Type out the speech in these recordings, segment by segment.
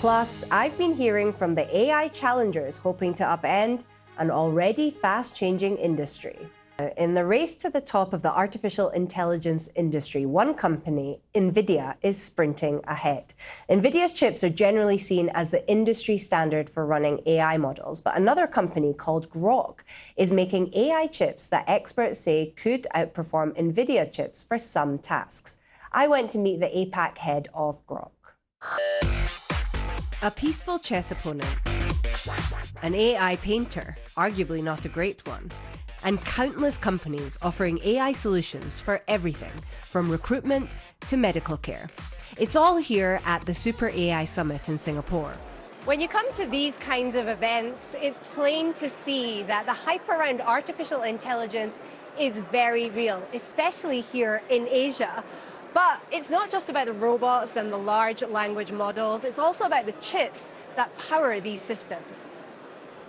Plus, I've been hearing from the AI challengers hoping to upend an already fast-changing industry. In the race to the top of the artificial intelligence industry, one company, NVIDIA, is sprinting ahead. NVIDIA's chips are generally seen as the industry standard for running AI models, but another company called Grok is making AI chips that experts say could outperform NVIDIA chips for some tasks. I went to meet the APAC head of Grok. A peaceful chess opponent, an AI painter, arguably not a great one, and countless companies offering AI solutions for everything from recruitment to medical care. It's all here at the Super AI Summit in Singapore. When you come to these kinds of events, it's plain to see that the hype around artificial intelligence is very real, especially here in Asia. But it's not just about the robots and the large language models, it's also about the chips that power these systems.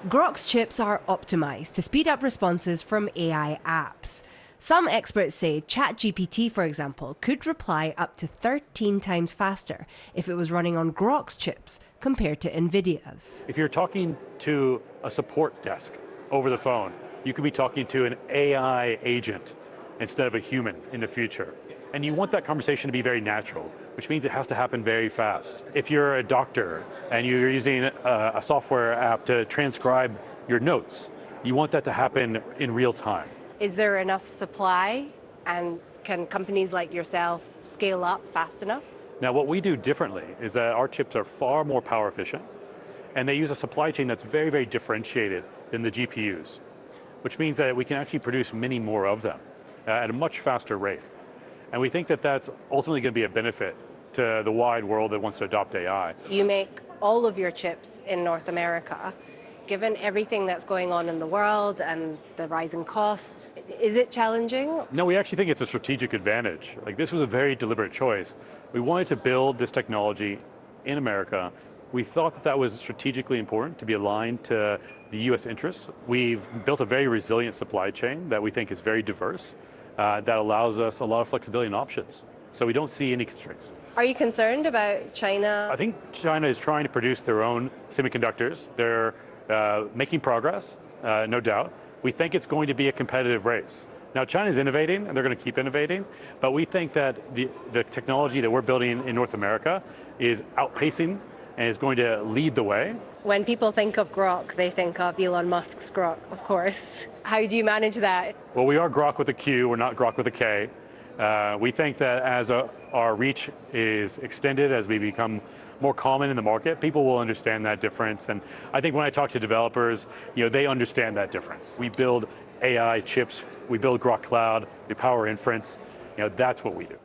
Grok's chips are optimized to speed up responses from AI apps. Some experts say ChatGPT, for example, could reply up to 13 times faster if it was running on Grok's chips compared to NVIDIA's. If you're talking to a support desk over the phone, you could be talking to an AI agent instead of a human in the future. And you want that conversation to be very natural, which means it has to happen very fast. If you're a doctor and you're using a software app to transcribe your notes, you want that to happen in real time. Is there enough supply, and can companies like yourself scale up fast enough? Now, what we do differently is that our chips are far more power efficient, and they use a supply chain that's very, very differentiated than the GPUs, which means that we can actually produce many more of them at a much faster rate. And we think that that's ultimately going to be a benefit to the wide world that wants to adopt AI. You make all of your chips in North America. Given everything that's going on in the world and the rising costs, is it challenging? No, we actually think it's a strategic advantage. Like, this was a very deliberate choice. We wanted to build this technology in America. We thought that that was strategically important to be aligned to the US interests. We've built a very resilient supply chain that we think is very diverse. That allows us a lot of flexibility and options. So we don't see any constraints. Are you concerned about China? I think China is trying to produce their own semiconductors. They're making progress, no doubt. We think it's going to be a competitive race. Now, China's innovating, and they're going to keep innovating, but we think that the technology that we're building in North America is outpacing and is going to lead the way. When people think of Grok, they think of Elon Musk's Grok, of course. How do you manage that? Well, we are Grok with a Q, we're not Grok with a K. We think that as our reach is extended, as we become more common in the market, people will understand that difference. And I think when I talk to developers, they understand that difference. We build AI chips, we build Grok Cloud, we power inference. That's what we do.